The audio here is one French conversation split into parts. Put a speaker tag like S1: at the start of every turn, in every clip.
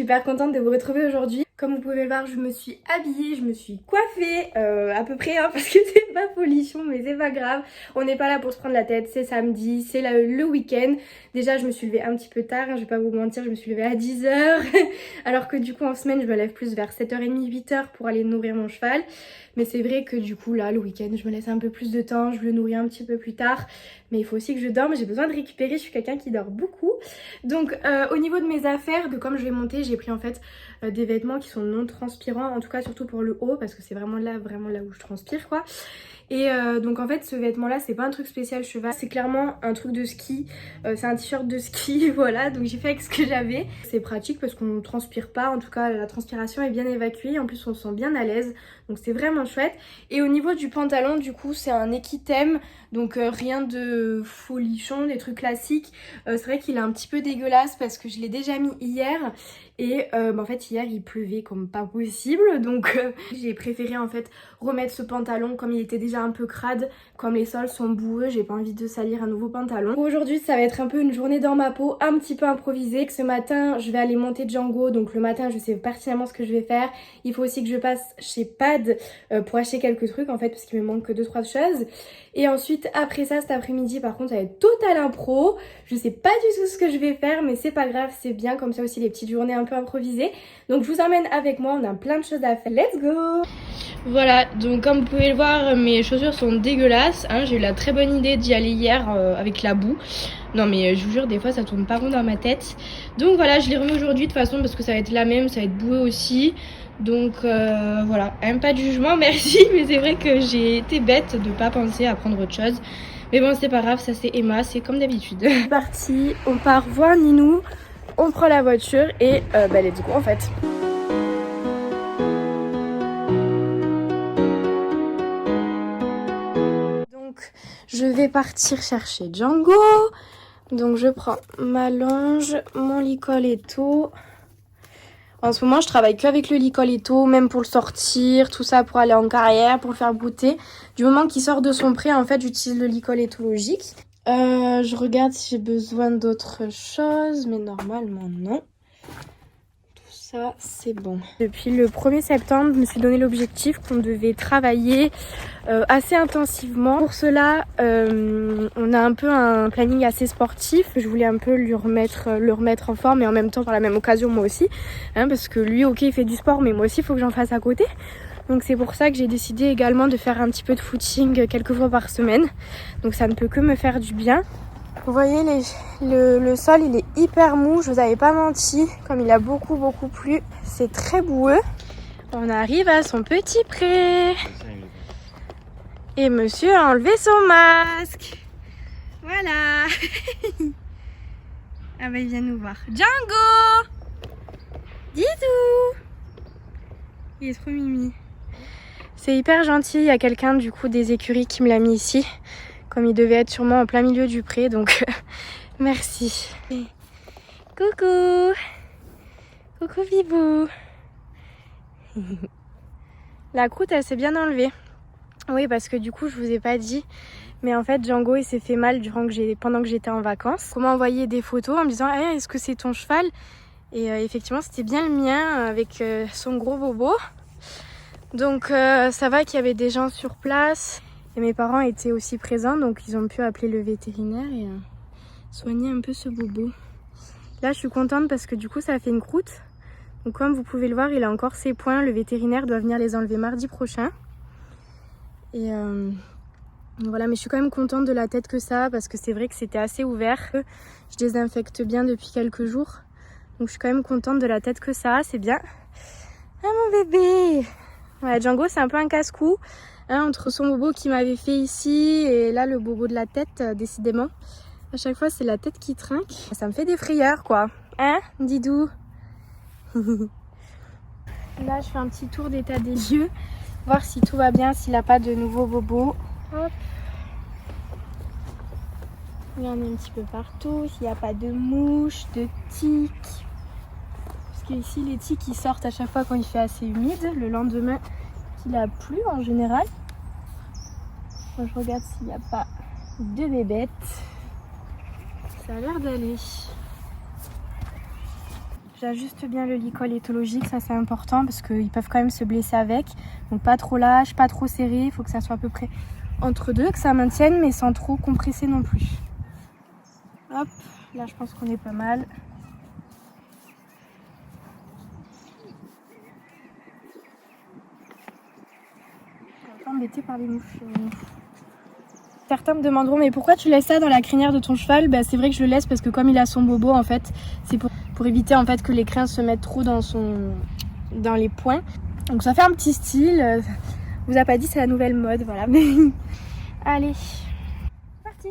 S1: hyper contente de vous retrouver aujourd'hui. Comme vous pouvez le voir, je me suis habillée, je me suis coiffée à peu près hein, parce que c'est pas folichon mais c'est pas grave. On n'est pas là pour se prendre la tête, c'est samedi, c'est le week-end. Déjà je me suis levée un petit peu tard, hein, je vais pas vous mentir, je me suis levée à 10h alors que du coup en semaine je me lève plus vers 7h30, 8h pour aller nourrir mon cheval. Mais c'est vrai que du coup là le week-end je me laisse un peu plus de temps, je le nourris un petit peu plus tard. Mais il faut aussi que je dorme, j'ai besoin de récupérer, je suis quelqu'un qui dort beaucoup. Donc au niveau de mes affaires, comme je vais monter, j'ai pris en fait des vêtements qui sont non transpirants, en tout cas surtout pour le haut parce que c'est vraiment là où je transpire quoi. Et donc en fait ce vêtement là c'est pas un truc spécial cheval, c'est clairement un truc de ski, c'est un t-shirt de ski voilà, donc j'ai fait avec ce que j'avais. C'est pratique parce qu'on ne transpire pas, en tout cas la transpiration est bien évacuée, en plus on se sent bien à l'aise, donc c'est vraiment chouette. Et au niveau du pantalon du coup c'est un Equitem, donc rien de folichon, des trucs classiques. C'est vrai qu'il est un petit peu dégueulasse parce que je l'ai déjà mis hier et en fait hier il pleuvait comme pas possible, donc j'ai préféré en fait remettre ce pantalon comme il était déjà un peu crade, comme les sols sont boueux, j'ai pas envie de salir un nouveau pantalon. Aujourd'hui ça va être un peu une journée dans ma peau, un petit peu improvisée. Ce matin je vais aller monter Django, donc le matin je sais pertinemment ce que je vais faire. Il faut aussi que je passe chez Pad pour acheter quelques trucs en fait parce qu'il me manque que 2-3 choses. Et ensuite après ça cet après-midi par contre ça va être total impro. Je sais pas du tout ce que je vais faire mais c'est pas grave, c'est bien comme ça aussi les petites journées un peu improvisées. Donc je vous emmène avec moi, on a plein de choses à faire. Let's go! Voilà, donc comme vous pouvez le voir, mes chaussures sont dégueulasses, hein. J'ai eu la très bonne idée d'y aller hier avec la boue. Non mais je vous jure, des fois ça tourne pas rond dans ma tête. Donc voilà, je les remets aujourd'hui de toute façon parce que ça va être la même, ça va être boueux aussi. Donc voilà, pas de jugement, merci. Mais c'est vrai que j'ai été bête de pas penser à prendre autre chose. Mais bon, c'est pas grave, ça c'est Emma, c'est comme d'habitude. C'est parti, on part voir Ninou, on prend la voiture et let's go en fait. Je vais partir chercher Django. Donc je prends ma longe, mon Licoletto. En ce moment je travaille qu'avec le Licoletto, même pour le sortir, tout ça pour aller en carrière, pour le faire brouter. Du moment qu'il sort de son pré, en fait j'utilise le Licoletto logique. Je regarde si j'ai besoin d'autre chose, mais normalement non. Ça c'est bon. Depuis le 1er septembre, je me suis donné l'objectif qu'on devait travailler assez intensivement. Pour cela, on a un peu un planning assez sportif. Je voulais un peu le remettre en forme et en même temps par la même occasion moi aussi. Hein, parce que lui, ok, il fait du sport, mais moi aussi, il faut que j'en fasse à côté. Donc c'est pour ça que j'ai décidé également de faire un petit peu de footing quelques fois par semaine. Donc ça ne peut que me faire du bien. Vous voyez, le sol il est hyper mou, je vous avais pas menti, comme il a beaucoup plu, c'est très boueux. On arrive à son petit pré. Et monsieur a enlevé son masque. Voilà. Ah bah il vient nous voir. Django! Didou! Il est trop mimi. C'est hyper gentil, il y a quelqu'un du coup des écuries qui me l'a mis ici. Comme il devait être sûrement en plein milieu du pré, donc merci. Coucou! Coucou Bibou! La croûte elle s'est bien enlevée. Oui, parce que du coup je vous ai pas dit, mais en fait Django il s'est fait mal pendant que j'étais en vacances. On m'a envoyé des photos en me disant hey, est-ce que c'est ton cheval? Et effectivement c'était bien le mien avec son gros bobo. Donc ça va qu'il y avait des gens sur place. Et mes parents étaient aussi présents, donc ils ont pu appeler le vétérinaire et soigner un peu ce bobo. Là, je suis contente parce que du coup, ça a fait une croûte. Donc comme vous pouvez le voir, il a encore ses points. Le vétérinaire doit venir les enlever mardi prochain. Et voilà, mais je suis quand même contente de la tête que ça a parce que c'est vrai que c'était assez ouvert. Je désinfecte bien depuis quelques jours. Donc je suis quand même contente de la tête que ça a, c'est bien. Ah mon bébé! Ouais, Django, c'est un peu un casse-cou. Hein, entre son bobo qui m'avait fait ici et là le bobo de la tête, décidément. À chaque fois, c'est la tête qui trinque. Ça me fait des frayeurs, quoi. Hein, Didou? Là, je fais un petit tour d'état des lieux. Voir si tout va bien, s'il n'a pas de nouveaux bobos. Hop. Regardez un petit peu partout, s'il n'y a pas de mouches, de tiques. Parce qu'ici, les tiques, ils sortent à chaque fois quand il fait assez humide. Le lendemain qu'il a plu, en général. Moi, je regarde s'il n'y a pas de bébêtes. Ça a l'air d'aller. J'ajuste bien le licol éthologique, ça c'est important parce qu'ils peuvent quand même se blesser avec. Donc pas trop lâche, pas trop serré, il faut que ça soit à peu près entre deux, que ça maintienne mais sans trop compresser non plus. Hop, là je pense qu'on est pas mal. Je suis un peu embêtée par les mouches. Certains me demanderont mais pourquoi tu laisses ça dans la crinière de ton cheval? C'est vrai que je le laisse parce que comme il a son bobo en fait, c'est pour éviter en fait que les crins se mettent trop dans les poings. Donc ça fait un petit style. On vous a pas dit c'est la nouvelle mode, voilà. Mais allez, parti.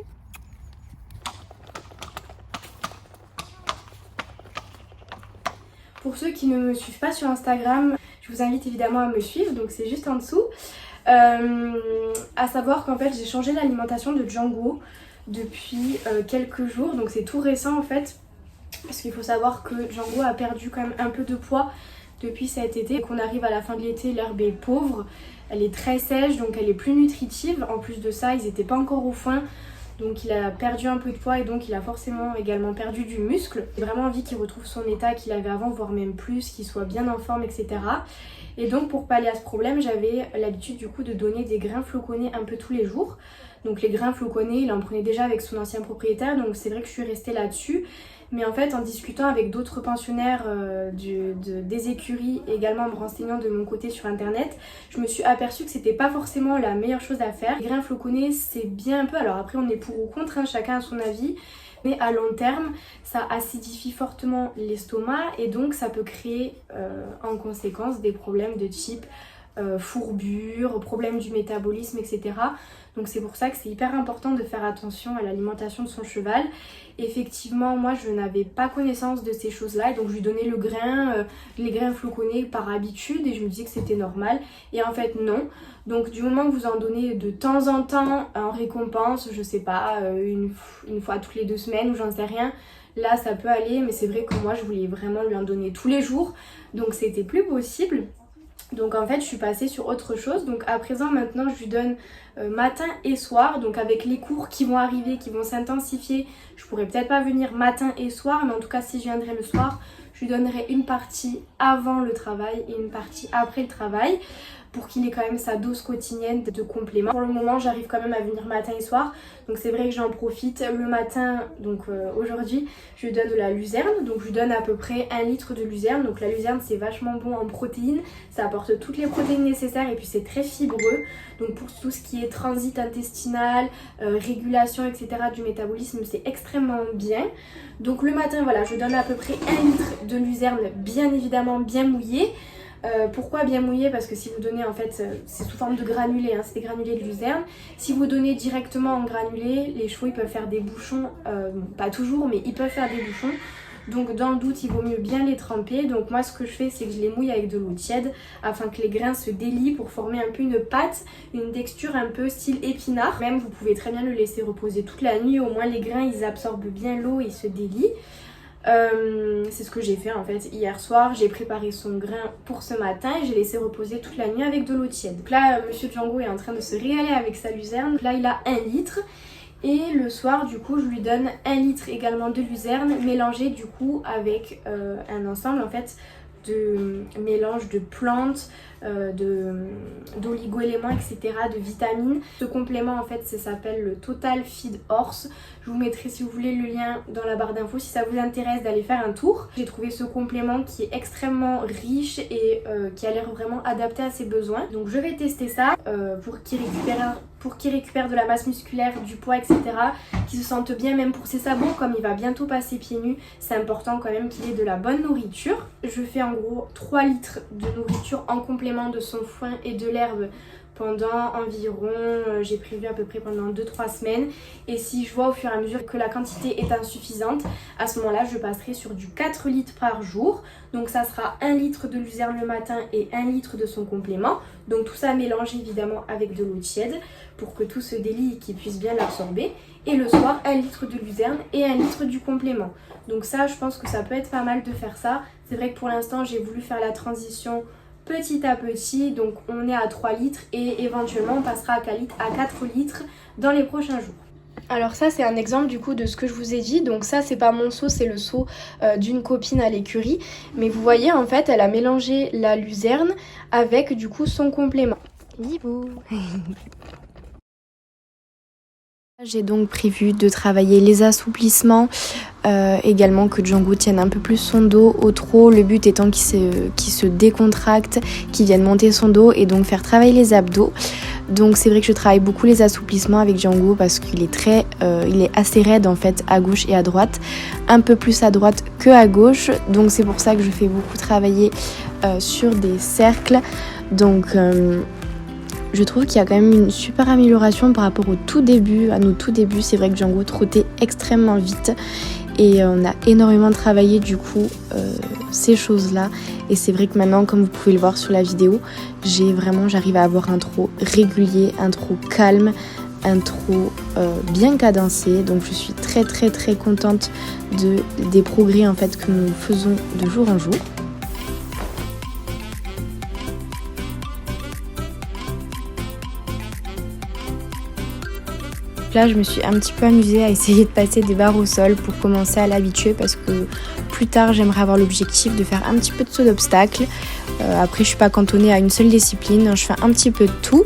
S1: Pour ceux qui ne me suivent pas sur Instagram, je vous invite évidemment à me suivre, donc c'est juste en dessous. À savoir qu'en fait j'ai changé l'alimentation de Django depuis quelques jours, donc c'est tout récent en fait, parce qu'il faut savoir que Django a perdu quand même un peu de poids depuis cet été. Qu'on arrive à la fin de l'été, l'herbe est pauvre, elle est très sèche, donc elle est plus nutritive. En plus de ça, ils n'étaient pas encore au foin, donc il a perdu un peu de poids et donc il a forcément également perdu du muscle. J'ai vraiment envie qu'il retrouve son état qu'il avait avant, voire même plus, qu'il soit bien en forme, etc. Et donc pour pallier à ce problème, j'avais l'habitude du coup de donner des grains floconnés un peu tous les jours. Donc les grains floconnés, il en prenait déjà avec son ancien propriétaire, donc c'est vrai que je suis restée là-dessus. Mais en fait, en discutant avec d'autres pensionnaires des écuries et également en me renseignant de mon côté sur internet, je me suis aperçue que c'était pas forcément la meilleure chose à faire. Les grains floconnés, c'est bien un peu, alors après on est pour ou contre, hein, chacun a son avis, mais à long terme, ça acidifie fortement l'estomac et donc ça peut créer en conséquence des problèmes de type fourbure, problèmes du métabolisme, etc. Donc c'est pour ça que c'est hyper important de faire attention à l'alimentation de son cheval. Effectivement, moi je n'avais pas connaissance de ces choses-là et donc je lui donnais les grains floconnés par habitude et je me disais que c'était normal. Et en fait non. Donc du moment que vous en donnez de temps en temps en récompense, je sais pas, une fois toutes les 2 semaines ou j'en sais rien, là ça peut aller, mais c'est vrai que moi je voulais vraiment lui en donner tous les jours, donc c'était plus possible. Donc en fait je suis passée sur autre chose. Donc à présent maintenant je lui donne matin et soir. Donc avec les cours qui vont arriver, qui vont s'intensifier, je pourrais peut-être pas venir matin et soir, mais en tout cas si je viendrai le soir, je lui donnerai une partie avant le travail et une partie après le travail, pour qu'il ait quand même sa dose quotidienne de compléments. Pour le moment j'arrive quand même à venir matin et soir, donc c'est vrai que j'en profite. Le matin, donc aujourd'hui je lui donne de la luzerne, donc je lui donne à peu près 1 litre de luzerne. Donc la luzerne c'est vachement bon en protéines, ça apporte toutes les protéines nécessaires et puis c'est très fibreux, donc pour tout ce qui est transit intestinal, régulation etc du métabolisme, c'est extrêmement bien. Donc le matin voilà, je donne à peu près 1 litre de luzerne, bien évidemment bien mouillé. Pourquoi bien mouillé? Parce que si vous donnez, en fait, c'est sous forme de granulés, hein, c'est des granulés de luzerne. Si vous donnez directement en granulé, les chevaux ils peuvent faire des bouchons, pas toujours, mais ils peuvent faire des bouchons. Donc dans le doute, il vaut mieux bien les tremper. Donc moi ce que je fais, c'est que je les mouille avec de l'eau tiède afin que les grains se délient pour former un peu une pâte, une texture un peu style épinard. Même vous pouvez très bien le laisser reposer toute la nuit, au moins les grains ils absorbent bien l'eau et se délient. C'est ce que j'ai fait en fait hier soir. J'ai préparé son grain pour ce matin et j'ai laissé reposer toute la nuit avec de l'eau tiède. Donc là monsieur Django est en train de se régaler avec sa luzerne. Donc là il a 1 litre et le soir du coup je lui donne 1 litre également de luzerne mélangé du coup avec un ensemble en fait de mélange de plantes, d'oligo-éléments, etc., de vitamines. Ce complément en fait ça s'appelle le Total Feed Horse. Je vous mettrai si vous voulez le lien dans la barre d'infos si ça vous intéresse d'aller faire un tour. J'ai trouvé ce complément qui est extrêmement riche et qui a l'air vraiment adapté à ses besoins. Donc je vais tester ça pour qu'il récupère de la masse musculaire, du poids, etc. Qu'il se sente bien même pour ses sabots, comme il va bientôt passer pieds nus. C'est important quand même qu'il ait de la bonne nourriture. Je fais en gros 3 litres de nourriture en complément de son foin et de l'herbe pendant environ, j'ai prévu à peu près pendant 2-3 semaines. Et si je vois au fur et à mesure que la quantité est insuffisante, à ce moment-là je passerai sur du 4 litres par jour. Donc ça sera 1 litre de luzerne le matin et 1 litre de son complément. Donc tout ça mélangé évidemment avec de l'eau tiède pour que tout se délie et qu'il puisse bien l'absorber. Et le soir 1 litre de luzerne et 1 litre du complément. Donc ça je pense que ça peut être pas mal de faire ça. C'est vrai que pour l'instant j'ai voulu faire la transition petit à petit, donc on est à 3 litres et éventuellement on passera à 4 litres dans les prochains jours. Alors ça c'est un exemple du coup de ce que je vous ai dit. Donc ça c'est pas mon seau, c'est le seau d'une copine à l'écurie. Mais vous voyez en fait elle a mélangé la luzerne avec du coup son complément. Bibou. J'ai donc prévu de travailler les assouplissements, également que Django tienne un peu plus son dos au trot, le but étant qu'il se décontracte, qu'il vienne monter son dos et donc faire travailler les abdos. Donc c'est vrai que je travaille beaucoup les assouplissements avec Django parce qu'il est il est assez raide en fait à gauche et à droite, un peu plus à droite que à gauche, donc c'est pour ça que je fais beaucoup travailler sur des cercles. Donc je trouve qu'il y a quand même une super amélioration par rapport au tout début, à nos tout débuts. C'est vrai que Django trottait extrêmement vite et on a énormément travaillé du coup ces choses-là. Et c'est vrai que maintenant, comme vous pouvez le voir sur la vidéo, j'arrive à avoir un trot régulier, un trot calme, un trot bien cadencé. Donc je suis très très très contente des progrès en fait que nous faisons de jour en jour. Là, je me suis un petit peu amusée à essayer de passer des barres au sol pour commencer à l'habituer parce que plus tard, j'aimerais avoir l'objectif de faire un petit peu de saut d'obstacle. Après, je suis pas cantonnée à une seule discipline, je fais un petit peu de tout,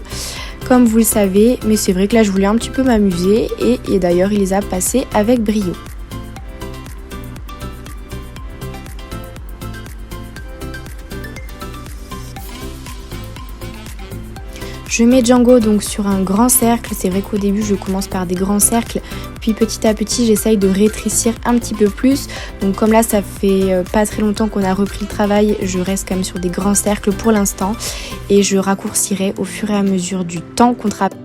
S1: comme vous le savez. Mais c'est vrai que là, je voulais un petit peu m'amuser et d'ailleurs, il les a passés avec brio. Je mets Django donc sur un grand cercle. C'est vrai qu'au début je commence par des grands cercles, puis petit à petit j'essaye de rétrécir un petit peu plus. Donc comme là ça fait pas très longtemps qu'on a repris le travail, je reste quand même sur des grands cercles pour l'instant et je raccourcirai au fur et à mesure du temps qu'on travaille.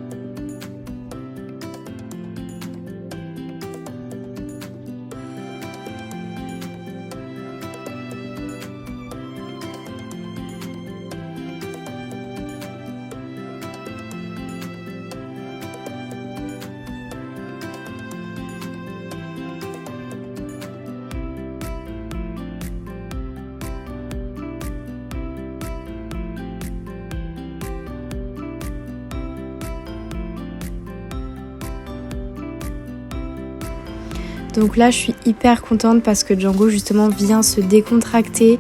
S1: Donc là je suis hyper contente parce que Django justement vient se décontracter.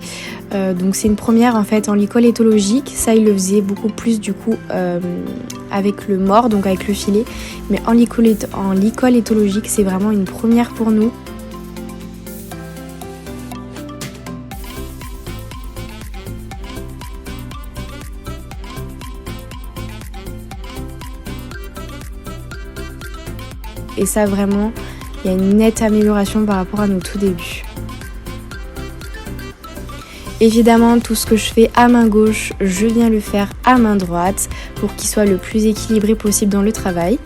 S1: Donc c'est une première en fait en licol éthologique. Ça il le faisait beaucoup plus du coup avec le mors, donc avec le filet. Mais en licol éthologique c'est vraiment une première pour nous. Et ça vraiment, il y a une nette amélioration par rapport à nos tout débuts. Évidemment, tout ce que je fais à main gauche, je viens le faire à main droite pour qu'il soit le plus équilibré possible dans le travail.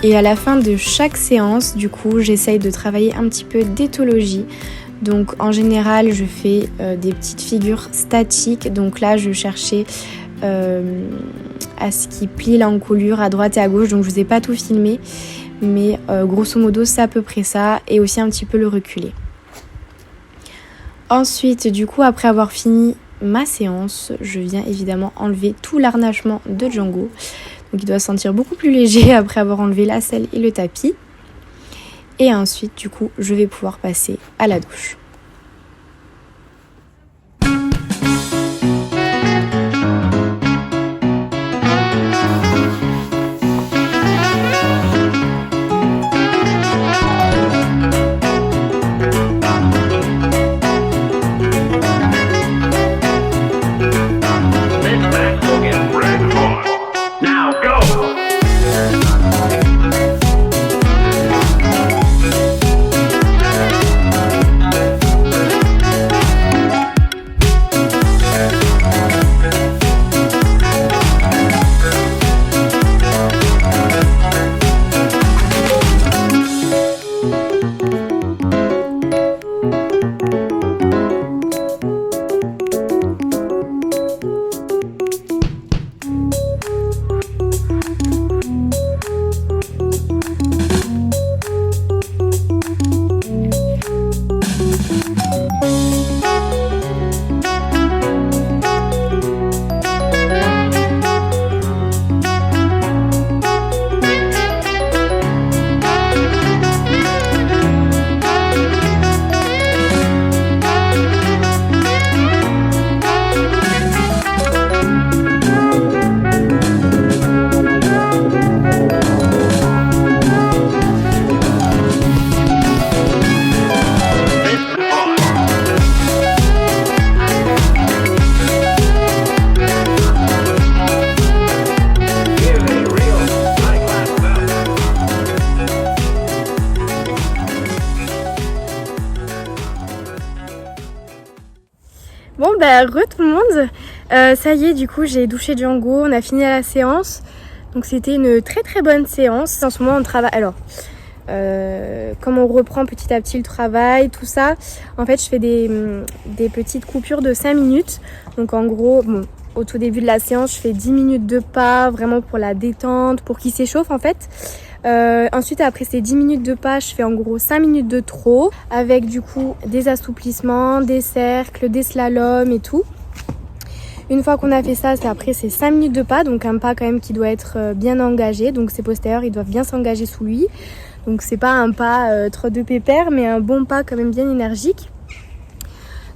S1: Et à la fin de chaque séance, du coup, j'essaye de travailler un petit peu d'éthologie. Donc en général, je fais des petites figures statiques. Donc là, je cherchais à ce qui plie l'encolure à droite et à gauche. Donc je vous ai pas tout filmé, mais grosso modo, c'est à peu près ça. Et aussi un petit peu le reculer. Ensuite, du coup, après avoir fini ma séance, je viens évidemment enlever tout l'arnachement de Django. Donc il doit se sentir beaucoup plus léger après avoir enlevé la selle et le tapis. Et ensuite, du coup, je vais pouvoir passer à la douche. Re tout le monde, ça y est, du coup j'ai douché Django, on a fini la séance. Donc c'était une très très bonne séance. En ce moment on travaille, alors comme on reprend petit à petit le travail, tout ça, en fait je fais des petites coupures de 5 minutes. Donc en gros, bon, au tout début de la séance je fais 10 minutes de pas, vraiment pour la détente, pour qu'il s'échauffe en fait. Ensuite après ces 10 minutes de pas, je fais en gros 5 minutes de trot avec du coup des assouplissements, des cercles, des slaloms et tout. Une fois qu'on a fait ça, après c'est 5 minutes de pas, donc un pas quand même qui doit être bien engagé, donc ses postérieurs ils doivent bien s'engager sous lui. Donc c'est pas un pas trop de pépère, mais un bon pas quand même bien énergique.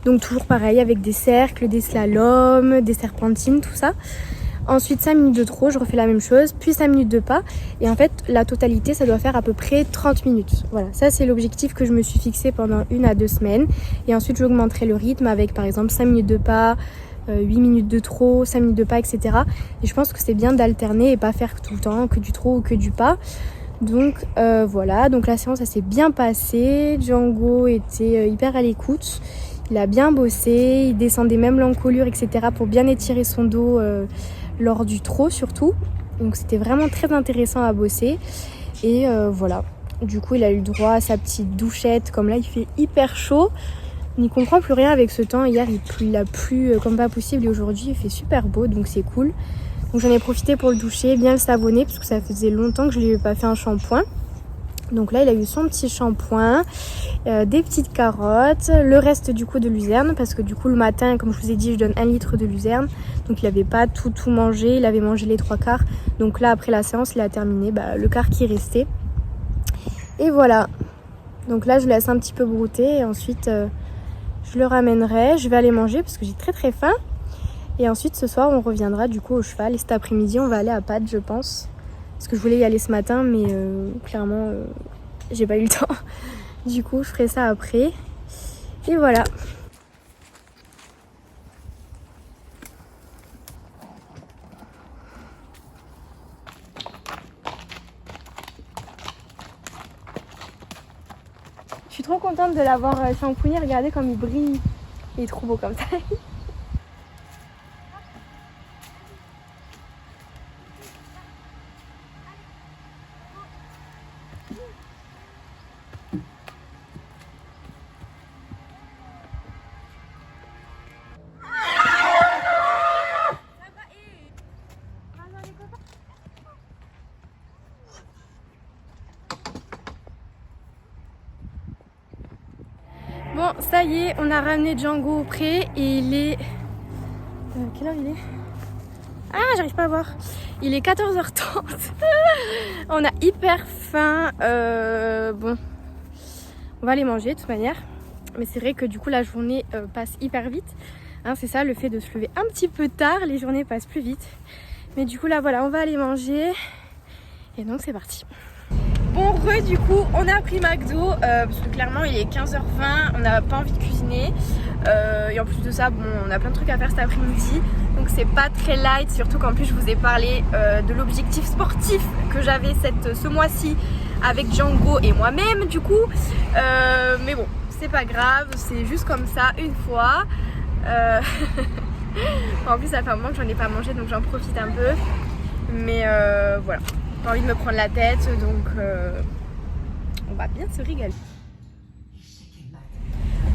S1: Donc toujours pareil avec des cercles, des slaloms, des serpentines, tout ça. Ensuite 5 minutes de trot, je refais la même chose, puis 5 minutes de pas. Et en fait la totalité ça doit faire à peu près 30 minutes. Voilà, ça c'est l'objectif que je me suis fixé pendant 1 à 2 semaines. Et ensuite j'augmenterai le rythme avec par exemple 5 minutes de pas, 8 minutes de trot, 5 minutes de pas, etc. Et je pense que c'est bien d'alterner et pas faire tout le temps que du trot ou que du pas. Donc voilà, donc la séance ça s'est bien passée. Django était hyper à l'écoute. Il a bien bossé, il descendait même l'encolure, etc. pour bien étirer son dos lors du trot surtout. Donc c'était vraiment très intéressant à bosser. Et voilà, du coup il a eu le droit à sa petite douchette. Comme là il fait hyper chaud. On n'y comprend plus rien avec ce temps. Hier il a plu comme pas possible et aujourd'hui il fait super beau, donc c'est cool. Donc j'en ai profité pour le doucher, bien le savonner parce que ça faisait longtemps que je ne lui ai pas fait un shampoing. Donc là il a eu son petit shampoing, des petites carottes, le reste du coup de luzerne parce que du coup le matin comme je vous ai dit je donne 1 litre de luzerne. Donc il n'avait pas tout mangé, il avait mangé les 3/4. Donc là après la séance il a terminé le quart qui restait. Et voilà, donc là je le laisse un petit peu brouter et ensuite je le ramènerai, je vais aller manger parce que j'ai très très faim. Et ensuite ce soir on reviendra du coup au cheval et cet après-midi on va aller à Pâtes je pense. Parce que je voulais y aller ce matin mais clairement j'ai pas eu le temps. Du coup je ferai ça après. Et voilà. Je suis trop contente de l'avoir shampooiné, regardez comme il brille. Il est trop beau comme ça. Bon, ça y est, on a ramené Django au pré et il est... quelle heure il est? Ah, j'arrive pas à voir. Il est 14h30. On a hyper faim. Bon, on va aller manger de toute manière. Mais c'est vrai que du coup la journée passe hyper vite. Hein, c'est ça le fait de se lever un petit peu tard. Les journées passent plus vite. Mais du coup là voilà, on va aller manger. Et donc c'est parti. Bon du coup on a pris McDo parce que clairement il est 15h20, on n'a pas envie de cuisiner et en plus de ça bon on a plein de trucs à faire cet après-midi donc c'est pas très light, surtout qu'en plus je vous ai parlé de l'objectif sportif que j'avais ce mois-ci avec Django et moi-même du coup mais bon c'est pas grave, c'est juste comme ça une fois en plus ça fait un moment que j'en ai pas mangé donc j'en profite un peu mais voilà. Pas envie de me prendre la tête, donc on va bien se régaler.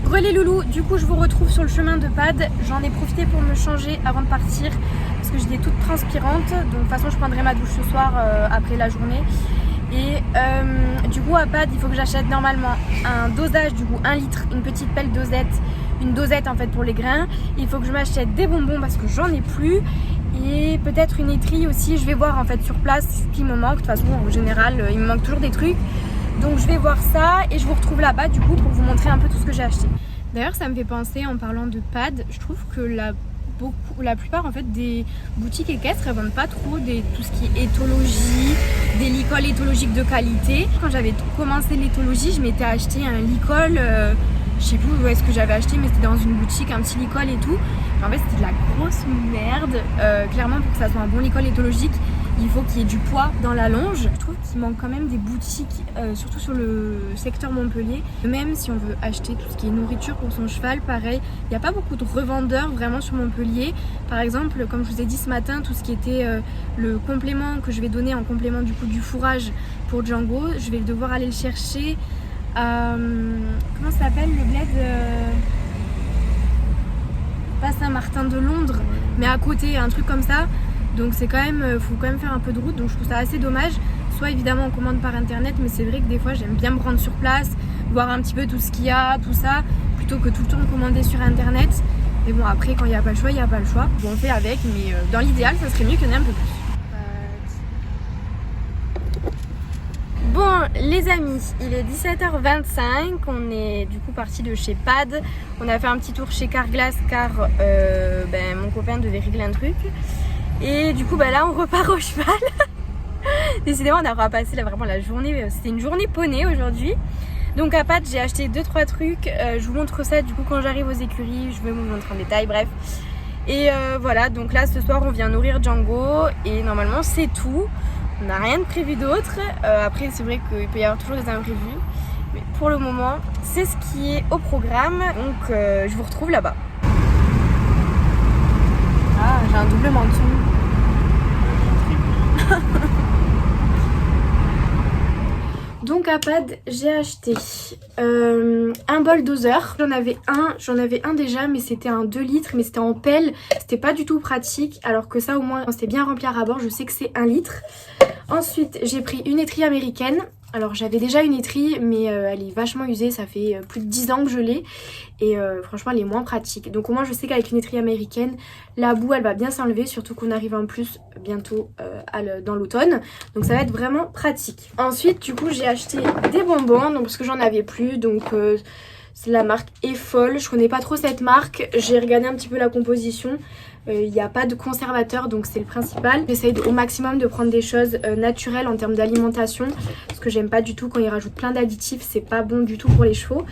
S1: Relais loulou, du coup je vous retrouve sur le chemin de Pâtes. J'en ai profité pour me changer avant de partir parce que j'étais toute transpirante. Donc de toute façon je prendrai ma douche ce soir après la journée. Et du coup à Pâtes il faut que j'achète normalement un dosage, du coup 1 litre, une petite pelle dosette, une dosette en fait pour les grains. Il faut que je m'achète des bonbons parce que j'en ai plus. Et peut-être une étrie aussi, je vais voir en fait sur place ce qui me manque. De toute façon en général il me manque toujours des trucs. Donc je vais voir ça et je vous retrouve là-bas du coup pour vous montrer un peu tout ce que j'ai acheté. D'ailleurs ça me fait penser en parlant de pads, je trouve que la plupart en fait des boutiques équestres elles vendent pas trop tout ce qui est éthologie, des licols éthologiques de qualité. Quand j'avais commencé l'éthologie je m'étais acheté un licol, je sais plus où est-ce que j'avais acheté mais c'était dans une boutique, un petit licol et tout. En fait c'était de la grosse merde, clairement pour que ça soit un bon licol éthologique il faut qu'il y ait du poids dans la longe. Je trouve qu'il manque quand même des boutiques, surtout sur le secteur Montpellier. Même si on veut acheter tout ce qui est nourriture pour son cheval, pareil, il n'y a pas beaucoup de revendeurs vraiment sur Montpellier. Par exemple, comme je vous ai dit ce matin, tout ce qui était le complément que je vais donner en complément du coup du fourrage pour Django, je vais devoir aller le chercher à... comment ça s'appelle le bled pas Saint-Martin de Londres, mais à côté, un truc comme ça. Donc c'est quand même, faut quand même faire un peu de route, donc je trouve ça assez dommage. Soit évidemment on commande par internet, mais c'est vrai que des fois j'aime bien me rendre sur place, voir un petit peu tout ce qu'il y a, tout ça, plutôt que tout le temps commander sur internet. Mais bon, après quand il n'y a pas le choix, il n'y a pas le choix. Bon, on fait avec, mais dans l'idéal ça serait mieux qu'il y en ait un peu plus. Bon les amis, il est 17h25, on est du coup parti de chez Pad. On a fait un petit tour chez Carglass car mon copain devait régler un truc. Et du coup là on repart au cheval. Décidément on aura passé là, vraiment la journée, c'était une journée poney aujourd'hui. Donc à Pad j'ai acheté 2-3 trucs, je vous montre ça du coup quand j'arrive aux écuries, je vais vous montrer en détail, bref. Et voilà, donc là ce soir on vient nourrir Django et normalement c'est tout. On n'a rien de prévu d'autre. Après c'est vrai qu'il peut y avoir toujours des imprévus. Mais pour le moment c'est ce qui est au programme. Donc je vous retrouve là-bas. Ah, j'ai un double menton. Donc à Pad j'ai acheté un bol doseur. J'en avais un déjà, mais c'était un 2 litres, mais c'était en pelle, c'était pas du tout pratique, alors que ça au moins c'était bien rempli à rabord, je sais que c'est 1 litre. Ensuite j'ai pris une étrie américaine. Alors j'avais déjà une étrie, mais elle est vachement usée, ça fait plus de 10 ans que je l'ai. Et franchement elle est moins pratique. Donc au moins je sais qu'avec une étrie américaine, la boue elle va bien s'enlever, surtout qu'on arrive en plus bientôt dans l'automne. Donc ça va être vraiment pratique. Ensuite du coup j'ai acheté des bonbons, donc, parce que j'en avais plus. Donc la marque est folle, je connais pas trop cette marque. J'ai regardé un petit peu la composition. Il n'y a pas de conservateur, donc c'est le principal. J'essaye au maximum de prendre des choses naturelles en termes d'alimentation, parce que j'aime pas du tout quand ils rajoutent plein d'additifs, c'est pas bon du tout pour les chevaux.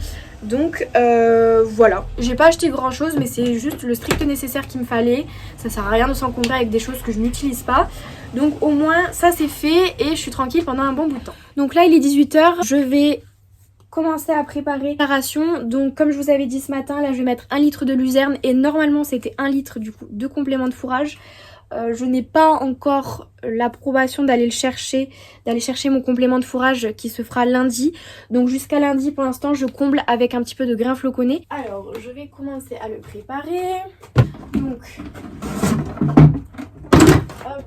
S1: Donc voilà, j'ai pas acheté grand chose, mais c'est juste le strict nécessaire qu'il me fallait. Ça sert à rien de s'encombrer avec des choses que je n'utilise pas. Donc au moins ça c'est fait et je suis tranquille pendant un bon bout de temps. Donc là il est 18h, je vais commencer à préparer la préparation. Donc comme je vous avais dit ce matin, là je vais mettre 1 litre de luzerne et normalement c'était 1 litre du coup de complément de fourrage. Je n'ai pas encore l'approbation d'aller chercher mon complément de fourrage qui se fera lundi. Donc jusqu'à lundi pour l'instant je comble avec un petit peu de grains floconnés. Alors je vais commencer à le préparer. Donc hop.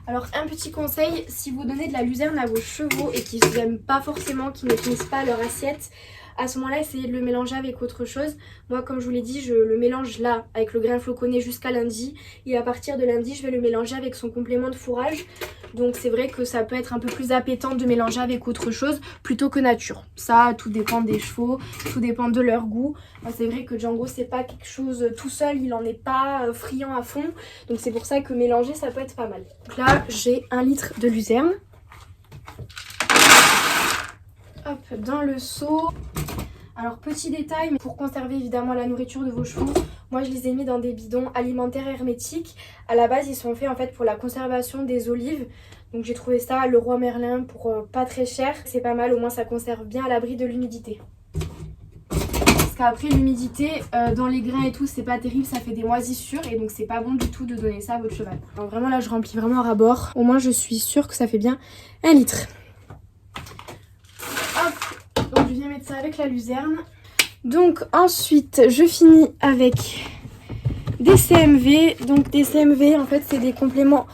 S1: Alors un petit conseil, si vous donnez de la luzerne à vos chevaux et qu'ils n'aiment pas forcément, qu'ils ne finissent pas leur assiette, à ce moment-là essayez de le mélanger avec autre chose. Moi comme je vous l'ai dit, je le mélange là avec le grain floconnais jusqu'à lundi. Et à partir de lundi je vais le mélanger avec son complément de fourrage. Donc c'est vrai que ça peut être un peu plus appétant de mélanger avec autre chose plutôt que nature. Ça tout dépend des chevaux, tout dépend de leur goût. C'est vrai que Django c'est pas quelque chose tout seul, il en est pas friand à fond. Donc c'est pour ça que mélanger ça peut être pas mal. Donc là j'ai 1 litre de luzerne. Hop, dans le seau. Alors petit détail, mais pour conserver évidemment la nourriture de vos chevaux, moi je les ai mis dans des bidons alimentaires hermétiques. À la base ils sont faits en fait pour la conservation des olives. Donc j'ai trouvé ça à Leroy Merlin pour pas très cher. C'est pas mal, au moins ça conserve bien à l'abri de l'humidité. Parce qu'après l'humidité dans les grains et tout c'est pas terrible, ça fait des moisissures et donc c'est pas bon du tout de donner ça à votre cheval. Alors vraiment là je remplis vraiment à ras-bord. Au moins je suis sûre que ça fait bien 1 litre. Donc je viens mettre ça avec la luzerne. Donc ensuite je finis avec des CMV. Donc des CMV en fait c'est des compléments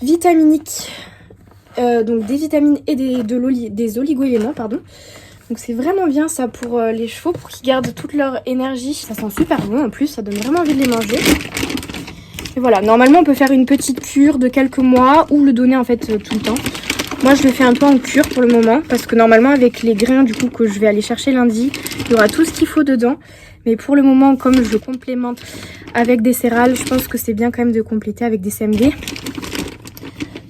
S1: vitaminiques. Donc des vitamines et des oligo-éléments pardon. Donc c'est vraiment bien ça pour les chevaux, pour qu'ils gardent toute leur énergie. Ça sent super bon en plus, ça donne vraiment envie de les manger. Et voilà, normalement on peut faire une petite cure de quelques mois ou le donner en fait tout le temps. Moi je le fais un peu en cure pour le moment parce que normalement avec les grains du coup que je vais aller chercher lundi, il y aura tout ce qu'il faut dedans. Mais pour le moment comme je complémente avec des céréales, je pense que c'est bien quand même de compléter avec des CMD.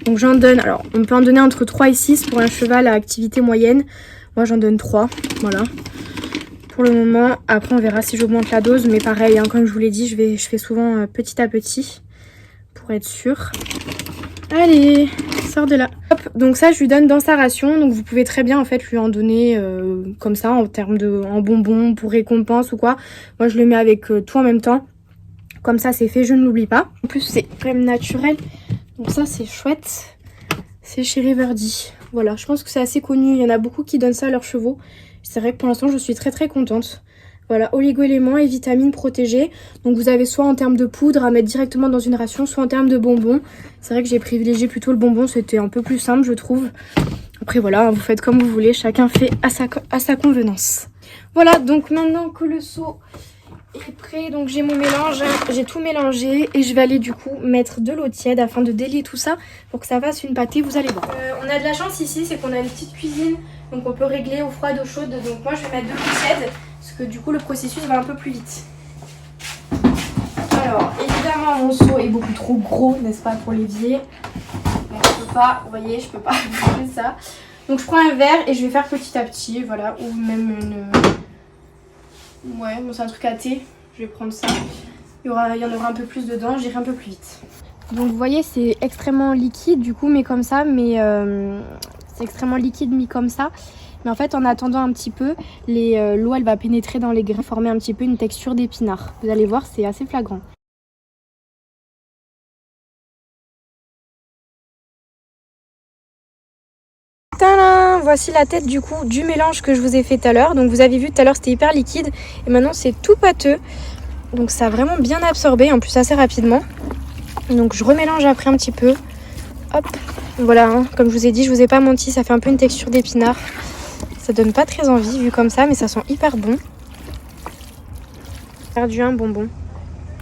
S1: Donc j'en donne, alors on peut en donner entre 3 et 6 pour un cheval à activité moyenne. Moi j'en donne 3, voilà. pour le moment. Après on verra si j'augmente la dose, mais pareil, hein, comme je vous l'ai dit, je fais souvent petit à petit pour être sûre. Allez, sors de là. Hop, donc ça je lui donne dans sa ration, donc vous pouvez très bien en fait lui en donner comme ça en termes de en bonbons pour récompense ou quoi. Moi je le mets avec tout en même temps, comme ça c'est fait, je ne l'oublie pas. En plus c'est quand même naturel, donc ça c'est chouette. C'est chez Riverdy. Voilà, je pense que c'est assez connu, il y en a beaucoup qui donnent ça à leurs chevaux. C'est vrai que pour l'instant je suis très contente. Voilà, oligo-éléments et vitamines protégées. Donc vous avez soit en termes de poudre à mettre directement dans une ration, soit en termes de bonbons. C'est vrai que j'ai privilégié plutôt le bonbon, c'était un peu plus simple je trouve. Après voilà, vous faites comme vous voulez, chacun fait à sa convenance. Voilà, donc maintenant que le seau est prêt, donc j'ai mon mélange, j'ai tout mélangé et je vais aller du coup mettre de l'eau tiède afin de délier tout ça pour que ça fasse une pâtée, vous allez voir. On a de la chance ici, c'est qu'on a une petite cuisine, donc on peut régler eau froide, eau chaude. Donc moi je vais mettre de l'eau tiède parce que du coup le processus va un peu plus vite. Alors évidemment mon seau est beaucoup trop gros, n'est-ce pas, pour l'évier. Donc je peux pas, vous voyez, je peux pas faire ça. Donc je prends un verre et je vais faire petit à petit, voilà, ou même une... Ouais, bon, c'est un truc à thé, je vais prendre ça. Il y en aura un peu plus dedans, j'irai un peu plus vite. Donc vous voyez, c'est extrêmement liquide du coup, mais comme ça, mais c'est extrêmement liquide mis comme ça. Mais en fait, en attendant un petit peu, l'eau elle va pénétrer dans les grains, former un petit peu une texture d'épinard. Vous allez voir, c'est assez flagrant. Tadam! Voici la tête du coup du mélange que je vous ai fait tout à l'heure. Donc vous avez vu tout à l'heure c'était hyper liquide et maintenant c'est tout pâteux. Donc ça a vraiment bien absorbé, en plus assez rapidement. Donc je remélange après un petit peu. Hop, voilà, hein. Comme je vous ai dit, je vous ai pas menti, ça fait un peu une texture d'épinard. Ça donne pas très envie vu comme ça, mais ça sent hyper bon. J'ai perdu un bonbon.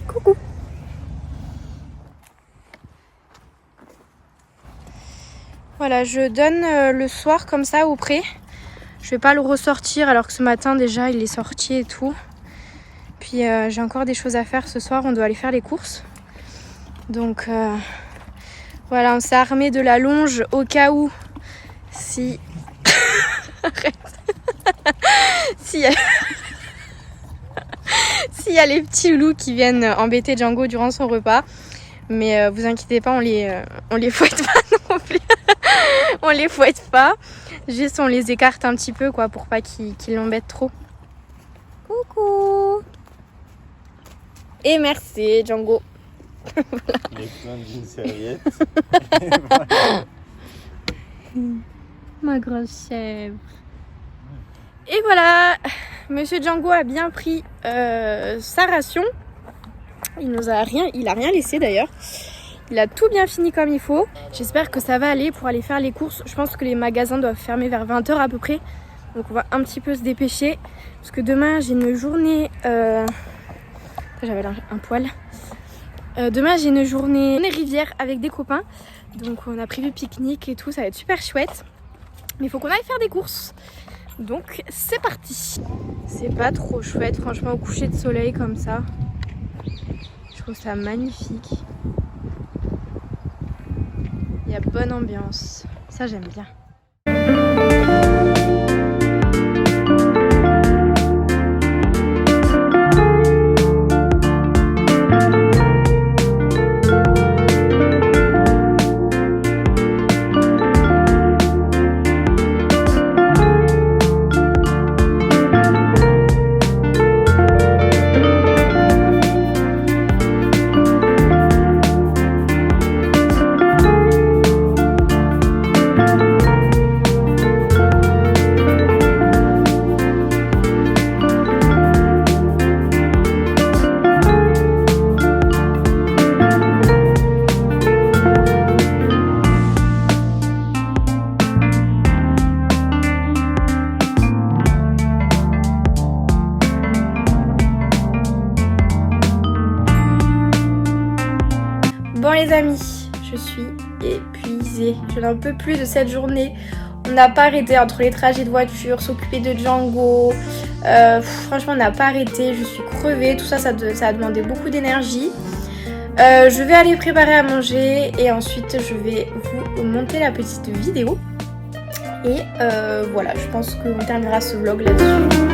S1: Coucou! Voilà, je donne le soir comme ça au pré. Je vais pas le ressortir alors que ce matin déjà il est sorti et tout. Puis j'ai encore des choses à faire ce soir, on doit aller faire les courses. Donc voilà, on s'est armé de la longe au cas où si... Arrête. S'il y a les petits loups qui viennent embêter Django durant son repas. Mais vous inquiétez pas, on les fouette pas non plus. On les fouette pas. Juste on les écarte un petit peu quoi pour pas qu'ils l'embêtent trop. Coucou. Et merci Django.
S2: Voilà. Il est plein d'une serviette.
S1: Voilà. Ma grosse chèvre. Et voilà, Monsieur Django a bien pris sa ration. Il a rien laissé d'ailleurs. Il a tout bien fini comme il faut. J'espère que ça va aller pour aller faire les courses. Je pense que les magasins doivent fermer vers 20 h à peu près. Donc on va un petit peu se dépêcher. Parce que demain j'ai une journée... J'avais un poil. Demain j'ai une journée rivière avec des copains. Donc on a prévu pique-nique et tout. Ça va être super chouette. Mais il faut qu'on aille faire des courses. Donc c'est parti. C'est pas trop chouette franchement au coucher de soleil comme ça. Je trouve ça magnifique. Il y a bonne ambiance. Ça j'aime bien. Bon les amis, je suis épuisée. Je n'en peux plus de cette journée. On n'a pas arrêté entre les trajets de voiture, s'occuper de Django. Franchement, on n'a pas arrêté. Je suis crevée. Tout ça, ça a demandé beaucoup d'énergie. Je vais aller préparer à manger et ensuite je vais vous monter la petite vidéo. Et voilà, je pense qu'on terminera ce vlog là-dessus.